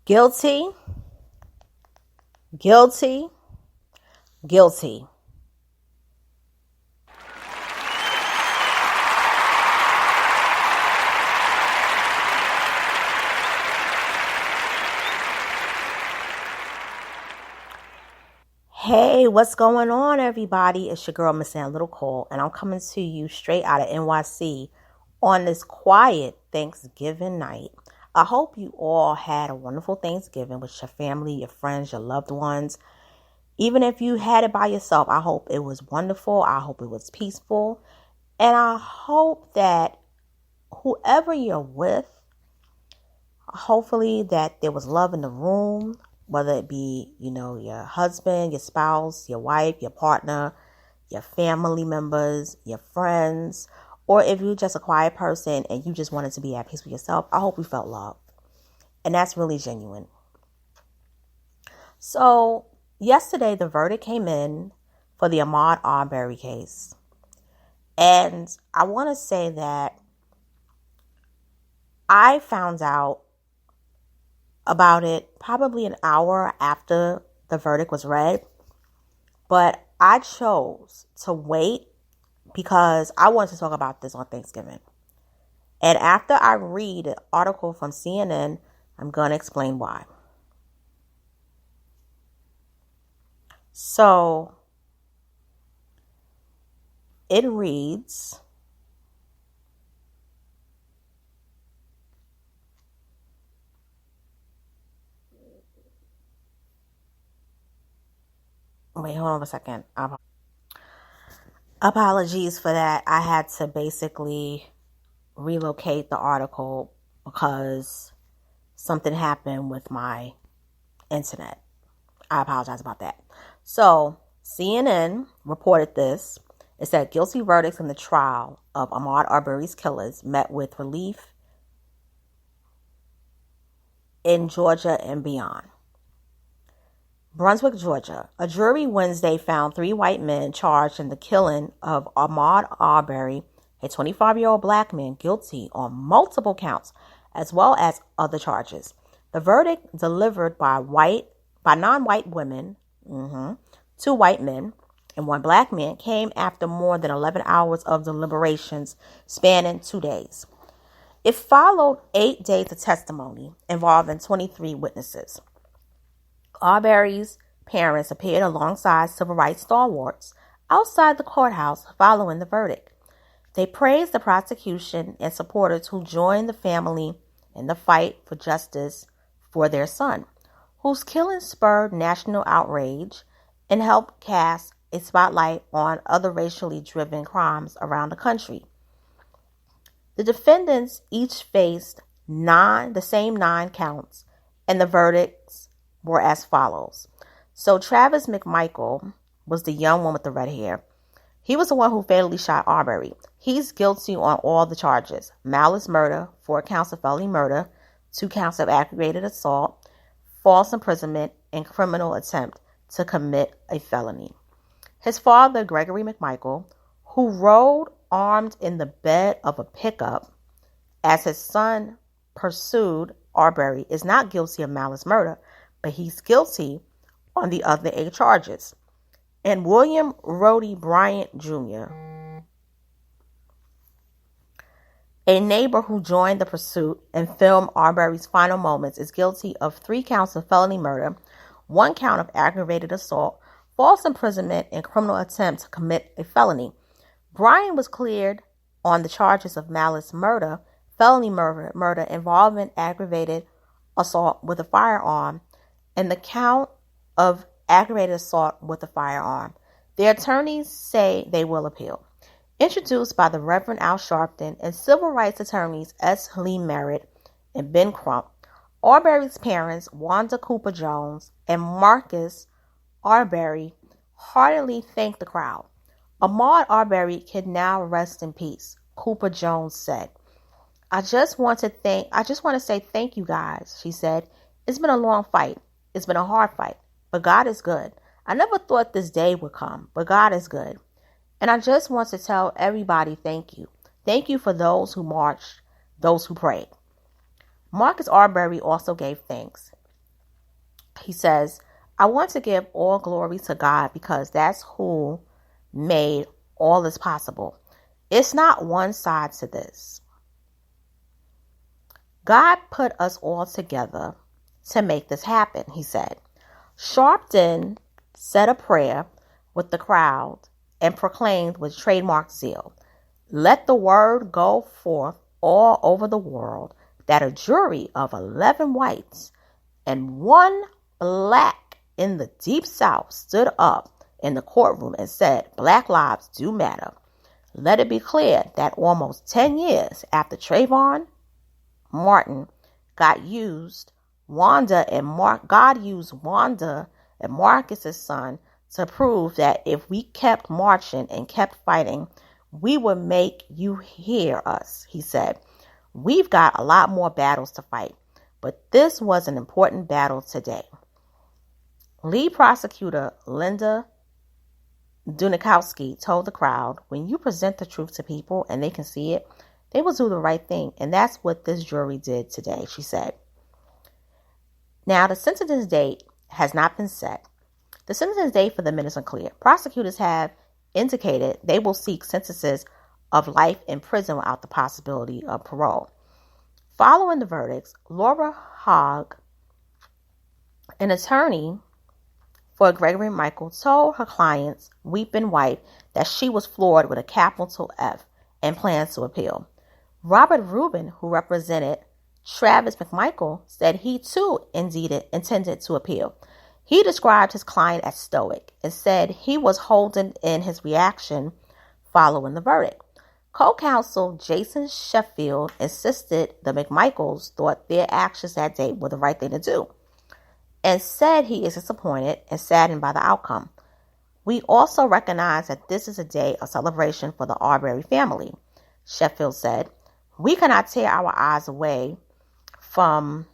Guilty, guilty, guilty. Hey, what's going on, everybody? It's your girl, Miss Ann Little Cole, and I'm coming to you straight out of NYC on this quiet Thanksgiving night. I hope you all had a wonderful Thanksgiving with your family, your friends, your loved ones. Even if you had it by yourself, I hope it was wonderful. I hope it was peaceful. And I hope that whoever you're with, hopefully that there was love in the room, whether it be, your husband, your spouse, your wife, your partner, your family members, your friends, or if you're just a quiet person and you just wanted to be at peace with yourself, I hope you felt love. And that's really genuine. So yesterday, the verdict came in for the Ahmaud Arbery case. And I want to say that I found out about it probably an hour after the verdict was read. But I chose to wait because I wanted to talk about this on Thanksgiving. And after I read an article from CNN, I'm going to explain why. So it reads, wait, hold on a second. Apologies for that. I had to basically relocate the article because something happened with my internet. I apologize about that. So CNN reported this. It said guilty verdicts in the trial of Ahmaud Arbery's killers met with relief in Georgia and beyond. Brunswick, Georgia. A jury Wednesday found 3 white men charged in the killing of Ahmaud Arbery, a 25-year-old black man, guilty on multiple counts, as well as other charges. The verdict, delivered by non-white women, 2 white men, and 1 black man, came after more than 11 hours of deliberations spanning 2 days. It followed 8 days of testimony involving 23 witnesses. Arbery's parents appeared alongside civil rights stalwarts outside the courthouse following the verdict. They praised the prosecution and supporters who joined the family in the fight for justice for their son, whose killing spurred national outrage and helped cast a spotlight on other racially driven crimes around the country. The defendants each faced the same 9 counts, and the verdicts were as follows. So Travis McMichael was the young one with the red hair. He was the one who fatally shot Arbery. He's guilty on all the charges: malice murder, 4 counts of felony murder, 2 counts of aggravated assault, false imprisonment, and criminal attempt to commit a felony. His father, Gregory McMichael, who rode armed in the bed of a pickup as his son pursued Arbery, is not guilty of malice murder, but he's guilty on the other 8 charges. And William Rhodey Bryant Jr., a neighbor who joined the pursuit and filmed Arbery's final moments, is guilty of 3 counts of felony murder, 1 count of aggravated assault, false imprisonment, and criminal attempt to commit a felony. Bryant was cleared on the charges of malice murder, felony murder involving aggravated assault with a firearm, and the count of aggravated assault with a firearm. Their attorneys say they will appeal. Introduced by the Reverend Al Sharpton and civil rights attorneys S. Lee Merritt and Ben Crump, Arbery's parents, Wanda Cooper Jones and Marcus Arbery, heartily thanked the crowd. Ahmaud Arbery can now rest in peace, Cooper Jones said. I just want to say thank you guys, she said. It's been a long fight. It's been a hard fight, but God is good. I never thought this day would come, but God is good. And I just want to tell everybody thank you. Thank you for those who marched, those who prayed. Marcus Arbery also gave thanks. He says, I want to give all glory to God because that's who made all this possible. It's not one side to this. God put us all together to make this happen, he said. Sharpton said a prayer with the crowd and proclaimed with trademark zeal, let the word go forth all over the world that a jury of 11 whites and one black in the Deep South stood up in the courtroom and said, Black lives do matter. Let it be clear that almost 10 years after Trayvon Martin God used Wanda and Marcus's son to prove that if we kept marching and kept fighting, we would make you hear us, he said. We've got a lot more battles to fight, but this was an important battle today. Lead prosecutor Linda Dunikowski told the crowd, when you present the truth to people and they can see it, they will do the right thing. And that's what this jury did today, she said. Now, the sentencing date has not been set. The sentencing date for the men is unclear. Prosecutors have indicated they will seek sentences of life in prison without the possibility of parole. Following the verdicts, Laura Hogg, an attorney for Gregory Michael, told her client's weeping wife that she was floored with a capital F and plans to appeal. Robert Rubin, who represented Travis McMichael, said he too intended to appeal. He described his client as stoic and said he was holding in his reaction following the verdict. Co-counsel Jason Sheffield insisted the McMichaels thought their actions that day were the right thing to do and said he is disappointed and saddened by the outcome. We also recognize that this is a day of celebration for the Arbery family, Sheffield said. We cannot tear our eyes away from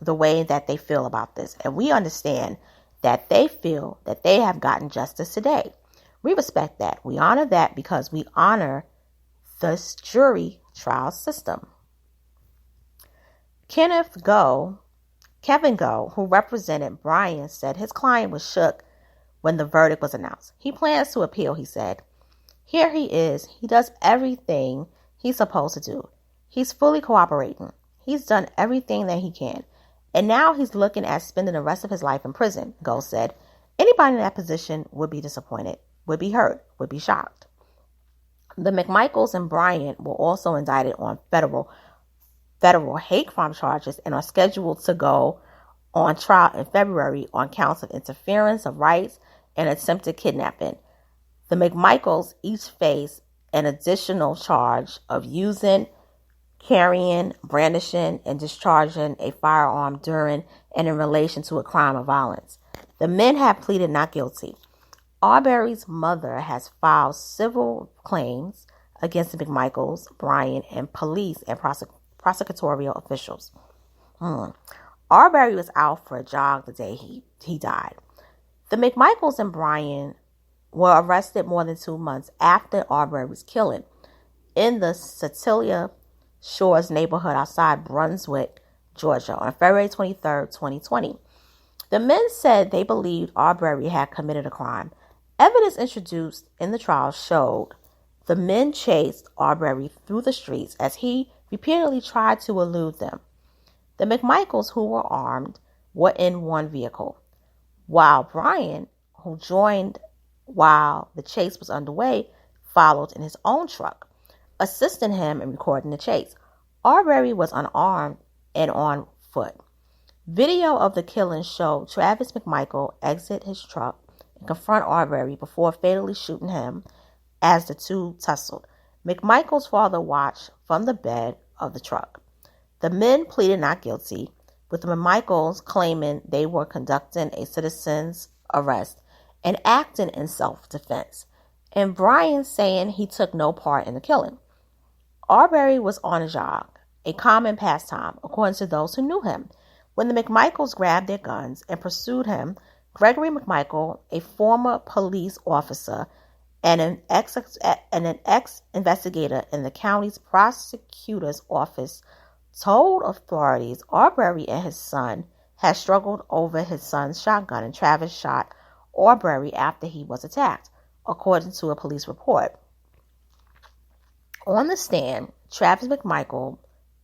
the way that they feel about this. And we understand that they feel that they have gotten justice today. We respect that. We honor that because we honor this jury trial system. Kevin Go, who represented Brian, said his client was shook when the verdict was announced. He plans to appeal, he said. Here he is. He does everything he's supposed to do. He's fully cooperating. He's done everything that he can. And now he's looking at spending the rest of his life in prison, Go said. Anybody in that position would be disappointed, would be hurt, would be shocked. The McMichaels and Bryant were also indicted on federal hate crime charges and are scheduled to go on trial in February on counts of interference of rights and attempted kidnapping. The McMichaels each face an additional charge of using, carrying, brandishing, and discharging a firearm during and in relation to a crime of violence. The men have pleaded not guilty. Arbery's mother has filed civil claims against the McMichaels, Brian, and police and prosecutorial officials. Arbery was out for a jog the day he died. The McMichaels and Brian were arrested more than 2 months after Arbery's killing in the Satilia Shores neighborhood outside Brunswick, Georgia, on February 23, 2020. The men said they believed Arbery had committed a crime. Evidence introduced in the trial showed the men chased Arbery through the streets as he repeatedly tried to elude them. The McMichaels, who were armed, were in one vehicle, while Brian, who joined while the chase was underway, followed in his own truck, assisting him in recording the chase. Arbery was unarmed and on foot. Video of the killing showed Travis McMichael exit his truck and confront Arbery before fatally shooting him as the two tussled. McMichael's father watched from the bed of the truck. The men pleaded not guilty, with the McMichaels claiming they were conducting a citizen's arrest and acting in self-defense, and Brian saying he took no part in the killing. Arbery was on a jog, a common pastime, according to those who knew him. When the McMichaels grabbed their guns and pursued him, Gregory McMichael, a former police officer and an ex-investigator in the county's prosecutor's office, told authorities Arbery and his son had struggled over his son's shotgun, and Travis shot Arbery after he was attacked, according to a police report. On the stand, Travis McMichael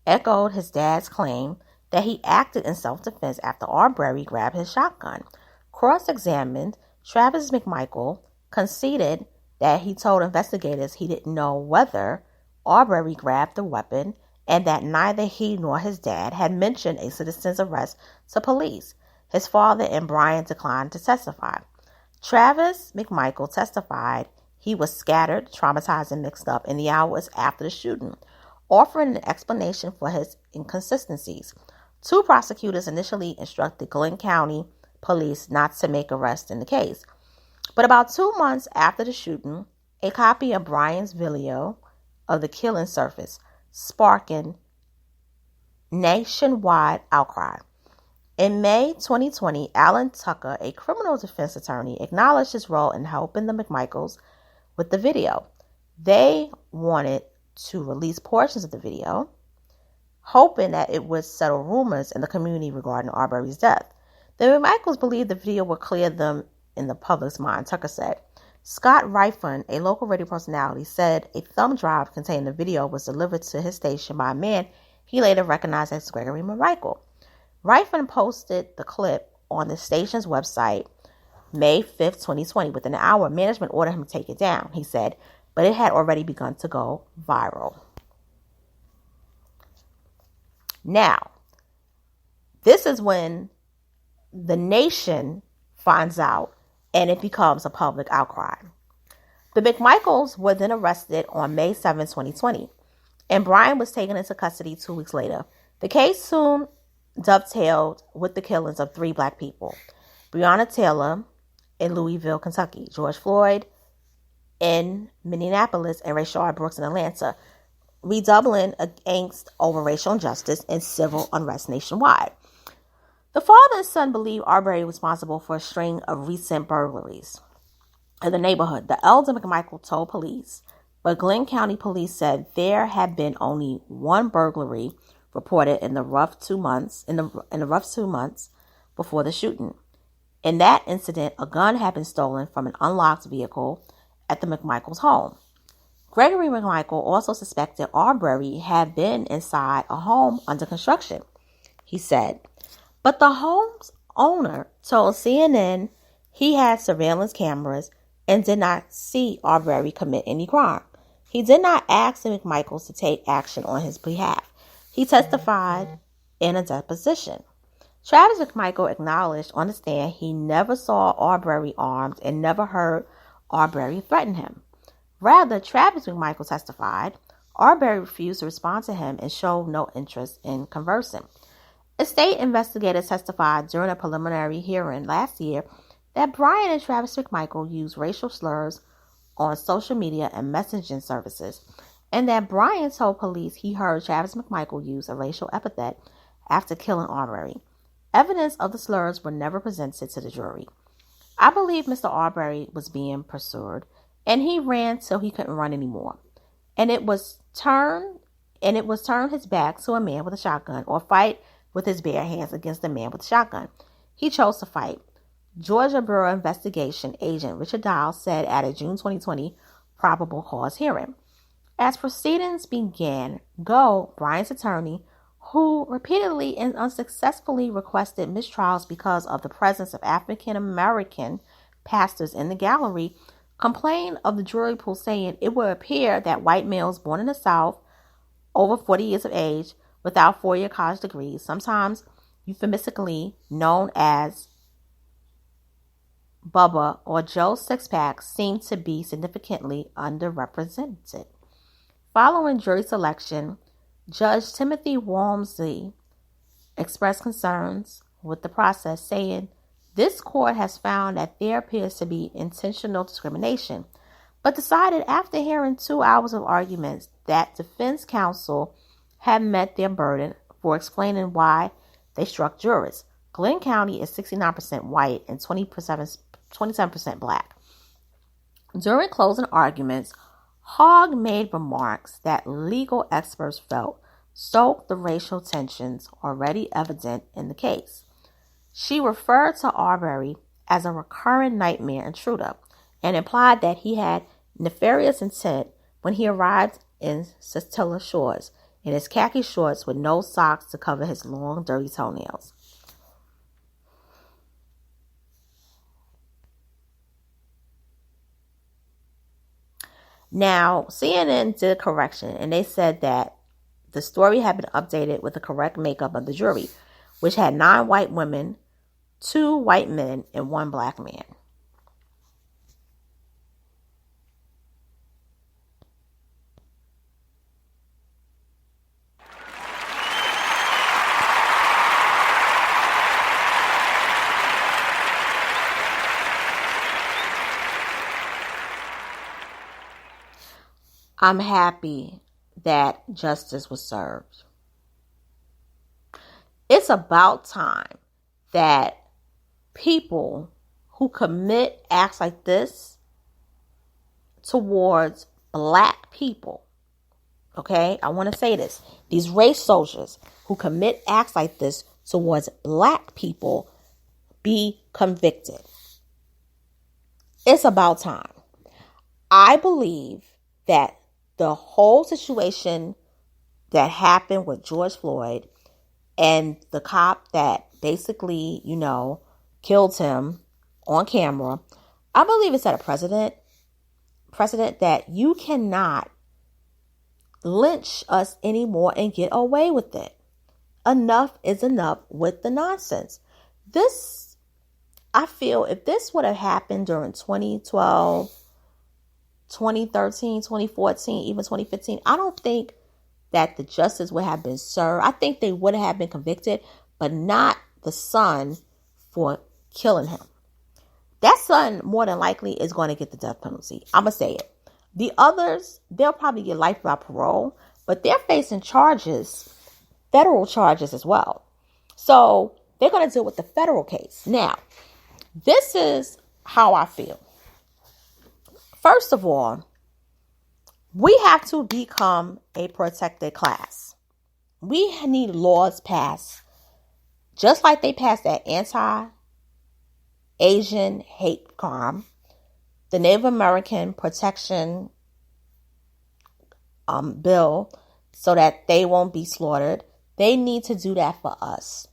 echoed his dad's claim that he acted in self-defense after Arbery grabbed his shotgun. Cross-examined, Travis McMichael conceded that he told investigators he didn't know whether Arbery grabbed the weapon and that neither he nor his dad had mentioned a citizen's arrest to police. His father and Brian declined to testify. Travis McMichael testified he was scattered, traumatized, and mixed up in the hours after the shooting, offering an explanation for his inconsistencies. Two prosecutors initially instructed Glenn County police not to make arrests in the case. But about 2 months after the shooting, a copy of Brian's video of the killing surfaced, sparking nationwide outcry. In May 2020, Alan Tucker, a criminal defense attorney, acknowledged his role in helping the McMichaels with the video. They wanted to release portions of the video, hoping that it would settle rumors in the community regarding Arbery's death. The McMichaels believed the video would clear them in the public's mind, Tucker said. Scott Ryfun, a local radio personality, said a thumb drive containing the video was delivered to his station by a man he later recognized as Gregory McMichael. Ryfun posted the clip on the station's website May 5th, 2020. Within an hour, management ordered him to take it down, he said, but it had already begun to go viral. Now, this is when the nation finds out and it becomes a public outcry. The McMichaels were then arrested on May 7, 2020, and Brian was taken into custody 2 weeks later. The case soon dovetailed with the killings of 3 black people: Breonna Taylor in Louisville, Kentucky, George Floyd in Minneapolis, and Rayshard Brooks in Atlanta, redoubling angst over racial injustice and civil unrest nationwide. The father and son believe Arbery was responsible for a string of recent burglaries in the neighborhood. The elder McMichael told police, but Glenn County police said there had been only one burglary reported in the rough 2 months before the shooting. In that incident, a gun had been stolen from an unlocked vehicle at the McMichaels' home. Gregory McMichael also suspected Arbery had been inside a home under construction, he said. But the home's owner told CNN he had surveillance cameras and did not see Arbery commit any crime. He did not ask the McMichaels to take action on his behalf. He testified in a deposition. Travis McMichael acknowledged on the stand he never saw Arbery armed and never heard Arbery threaten him. Rather, Travis McMichael testified Arbery refused to respond to him and showed no interest in conversing. A state investigator testified during a preliminary hearing last year that Brian and Travis McMichael used racial slurs on social media and messaging services, and that Brian told police he heard Travis McMichael use a racial epithet after killing Arbery. Evidence of the slurs were never presented to the jury. I believe Mr. Arbery was being pursued, and he ran till he couldn't run anymore. And it was turn his back to a man with a shotgun or fight with his bare hands against a man with a shotgun. He chose to fight. Georgia Bureau Investigation Agent Richard Dial said at a June 2020 probable cause hearing. As proceedings began, Brian's attorney, who repeatedly and unsuccessfully requested mistrials because of the presence of African American pastors in the gallery, complained of the jury pool, saying it would appear that white males born in the South, over 40 years of age, without 4-year college degrees, sometimes euphemistically known as Bubba or Joe Sixpack, seem to be significantly underrepresented. Following jury selection, Judge Timothy Walmsley expressed concerns with the process, saying, "This court has found that there appears to be intentional discrimination, but decided after hearing 2 hours of arguments that defense counsel had met their burden for explaining why they struck jurors. Glenn County is 69% white and 27% black." During closing arguments, Hogg made remarks that legal experts felt stoked the racial tensions already evident in the case. She referred to Arbery as a recurrent nightmare intruder and implied that he had nefarious intent when he arrived in Satilla Shores in his khaki shorts with no socks to cover his long, dirty toenails. Now, CNN did a correction, and they said that the story had been updated with the correct makeup of the jury, which had 9 white women, 2 white men, and 1 black man. I'm happy that justice was served. It's about time that people who commit acts like this towards black people, okay? I want to say this. These race soldiers who commit acts like this towards black people be convicted. It's about time. I believe that the whole situation that happened with George Floyd and the cop that basically, killed him on camera, I believe it set a precedent that you cannot lynch us anymore and get away with it. Enough is enough with the nonsense. I feel if this would have happened during 2012, 2013, 2014, even 2015, I don't think that the justice would have been served. I think they would have been convicted, but not the son for killing him. That son, more than likely, is going to get the death penalty. I'm going to say it. The others, they'll probably get life without parole, but they're facing charges, federal charges as well. So they're going to deal with the federal case. Now, this is how I feel. First of all, we have to become a protected class. We need laws passed, just like they passed that anti-Asian hate crime, the Native American protection bill, so that they won't be slaughtered. They need to do that for us.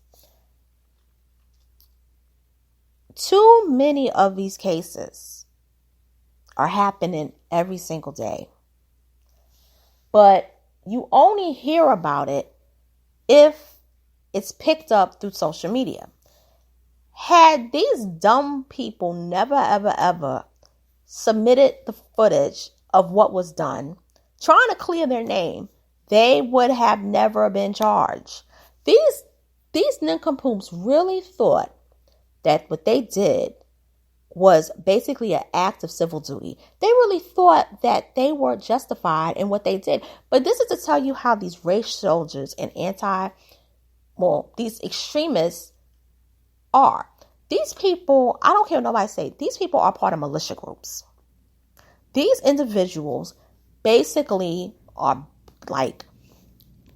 Too many of these cases are happening every single day. But you only hear about it if it's picked up through social media. Had these dumb people never, ever, ever submitted the footage of what was done, trying to clear their name, they would have never been charged. These nincompoops really thought that what they did was basically an act of civil duty. They really thought that they were justified in what they did. But this is to tell you how these race soldiers and these extremists are. These people, I don't care what nobody say, these people are part of militia groups. These individuals basically are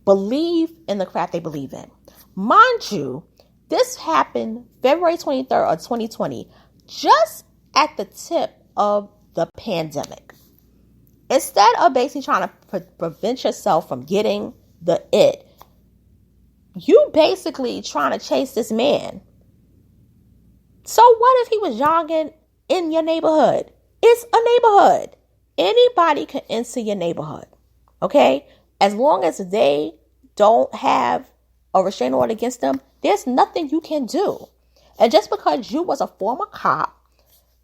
believe in the crap they believe in. Mind you, this happened February 23rd of 2020, just at the tip of the pandemic. Instead of basically trying to prevent yourself from getting you basically trying to chase this man. So what if he was jogging in your neighborhood? It's a neighborhood. Anybody can enter your neighborhood. Okay? As long as they don't have a restraining order against them, there's nothing you can do. And just because you was a former cop,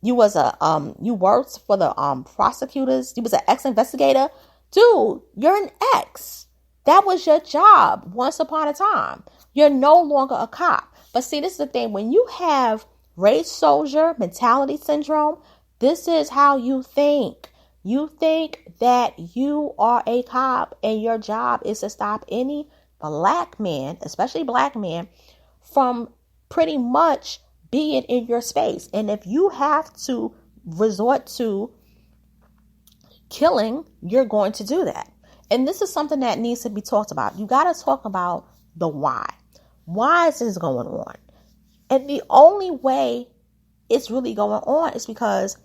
you worked for the prosecutors, you was an ex-investigator, dude, you're an ex. That was your job once upon a time. You're no longer a cop. But see, this is the thing. When you have race soldier mentality syndrome, this is how you think. You think that you are a cop and your job is to stop any black man, especially black men, from pretty much being in your space. And if you have to resort to killing, you're going to do that. And this is something that needs to be talked about. You got to talk about the why. Why is this going on? And the only way it's really going on is because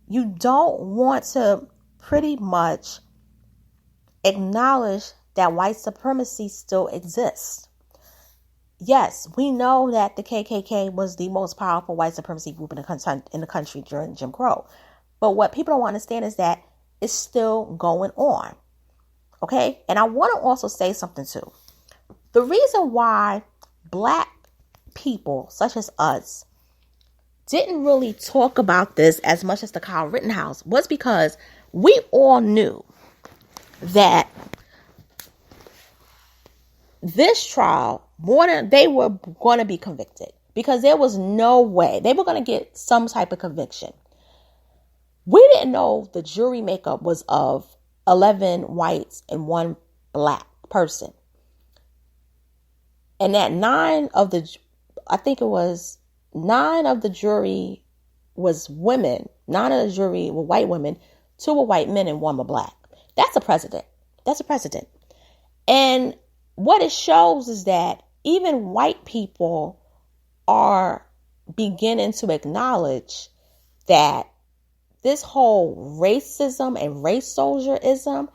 you don't want to pretty much acknowledge that white supremacy still exists. Yes, we know that the KKK was the most powerful white supremacy group in the country during Jim Crow. But what people don't understand is that it's still going on. Okay? And I want to also say something too. The reason why black people, such as us, didn't really talk about this as much as the Kyle Rittenhouse was because we all knew that this trial, they were going to be convicted because there was no way they were going to get some type of conviction. We didn't know the jury makeup was of 11 whites and 1 black person. And that 9 of the jury was women. 9 of the jury were white women, 2 were white men and 1 were black. That's a precedent. And what it shows is that even white people are beginning to acknowledge that this whole racism and race soldierism,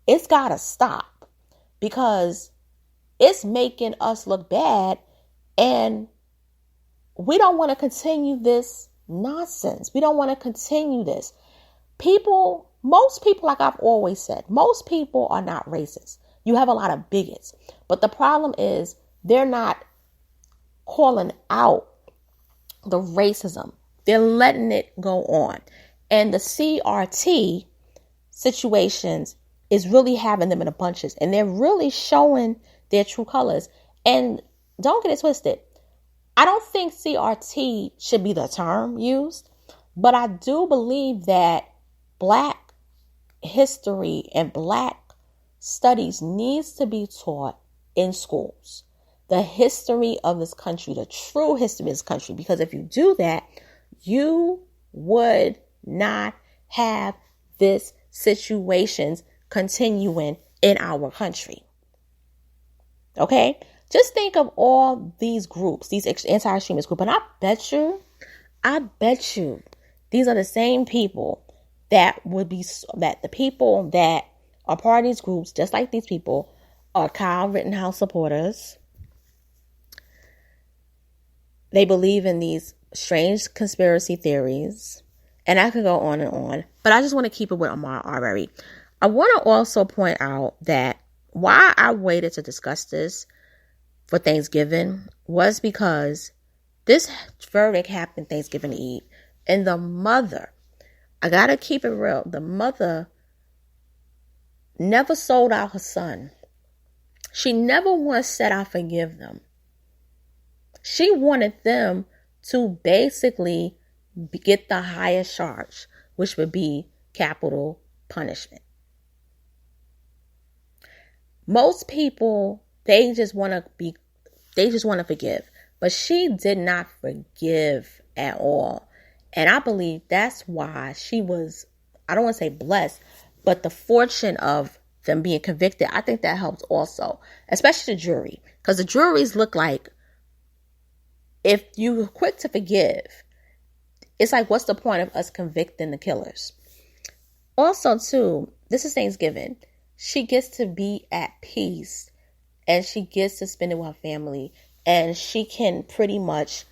it's got to stop because it's making us look bad, and we don't want to continue this nonsense. We don't want to continue this. Most people, like I've always said, most people are not racist. You have a lot of bigots. But the problem is they're not calling out the racism. They're letting it go on. And the CRT situations is really having them in a bunches. And they're really showing their true colors. And don't get it twisted. I don't think CRT should be the term used. But I do believe that Black history and Black studies needs to be taught in schools. The history of this country, the true history of this country. Because if you do that, you would not have this situations continuing in our country. Okay? Just think of all these groups, these anti-extremist groups. And I bet you, these are the same people that the people that are part of these groups, just like these people, are Kyle Rittenhouse supporters. They believe in these strange conspiracy theories. And I could go on and on. But I just want to keep it with Ahmaud Arbery. I want to also point out that why I waited to discuss this for Thanksgiving was because this verdict happened Thanksgiving Eve. And the mother, I got to keep it real, the mother never sold out her son. She never once said, I forgive them. She wanted them to basically get the highest charge, which would be capital punishment. Most people, they just want to forgive. But she did not forgive at all. And I believe that's why she was, I don't want to say blessed, but the fortune of them being convicted, I think that helped also, especially the jury. Because the juries look like, if you're quick to forgive, it's like, what's the point of us convicting the killers? Also, too, this is Thanksgiving. She gets to be at peace and she gets to spend it with her family. And she can pretty much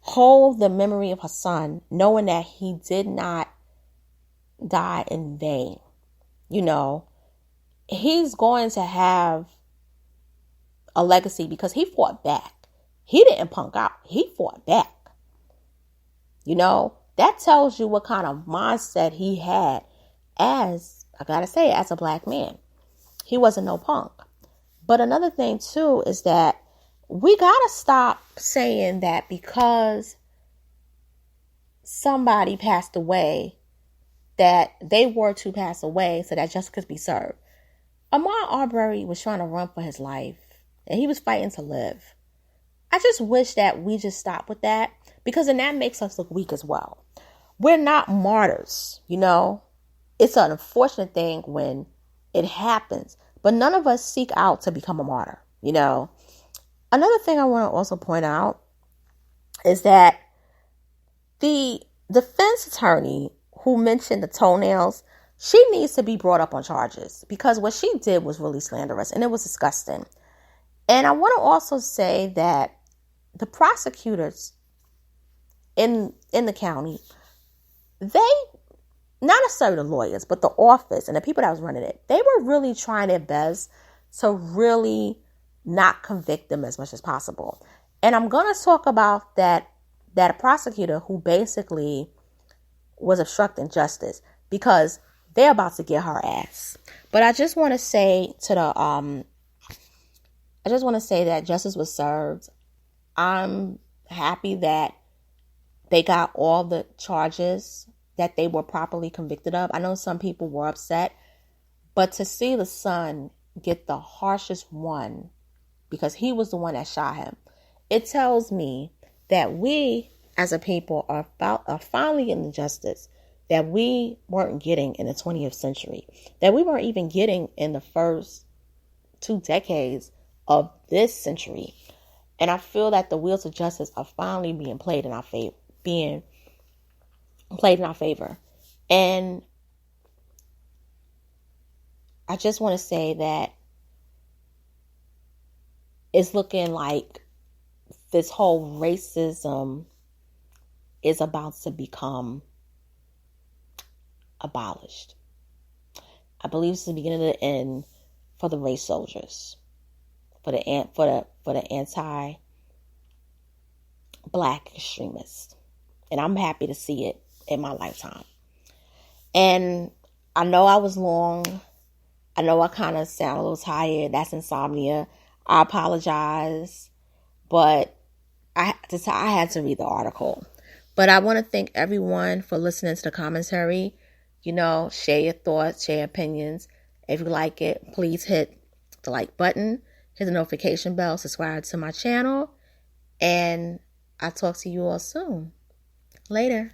hold the memory of her son, knowing that he did not die in vain. You know, he's going to have a legacy because he fought back. He didn't punk out. He fought back. You know, that tells you what kind of mindset he had as a black man. He wasn't no punk. But another thing, too, is that we got to stop saying that because somebody passed away, that they were to pass away so that justice could be served. Ahmaud Arbery was trying to run for his life, and he was fighting to live. I just wish that we just stop with that, because then that makes us look weak as well. We're not martyrs, you know. It's an unfortunate thing when it happens, but none of us seek out to become a martyr, you know. Another thing I want to also point out is that the defense attorney who mentioned the toenails, she needs to be brought up on charges because what she did was really slanderous and it was disgusting. And I want to also say that the prosecutors in the county, they, not necessarily the lawyers, but the office and the people that was running it, they were really trying their best to really not convict them as much as possible. And I'm going to talk about that prosecutor who basically was obstructing justice because they're about to get her ass. But I just want to say that justice was served. I'm happy that they got all the charges that they were properly convicted of. I know some people were upset, but to see the son get the harshest one because he was the one that shot him, it tells me that we as a people are finally getting the justice that we weren't getting in the 20th century, that we weren't even getting in the first 2 decades of this century. And I feel that the wheels of justice are finally being played in our favor. And I just want to say that it's looking like this whole racism is about to become abolished. I believe it's the beginning of the end for the race soldiers, for the anti-black extremists. And I'm happy to see it in my lifetime. And I know I was long. I know I kind of sound a little tired. That's insomnia. I apologize. But I had to read the article. But I want to thank everyone for listening to the commentary. Share your thoughts, share your opinions. If you like it, please hit the like button, hit the notification bell, subscribe to my channel. And I'll talk to you all soon. Later.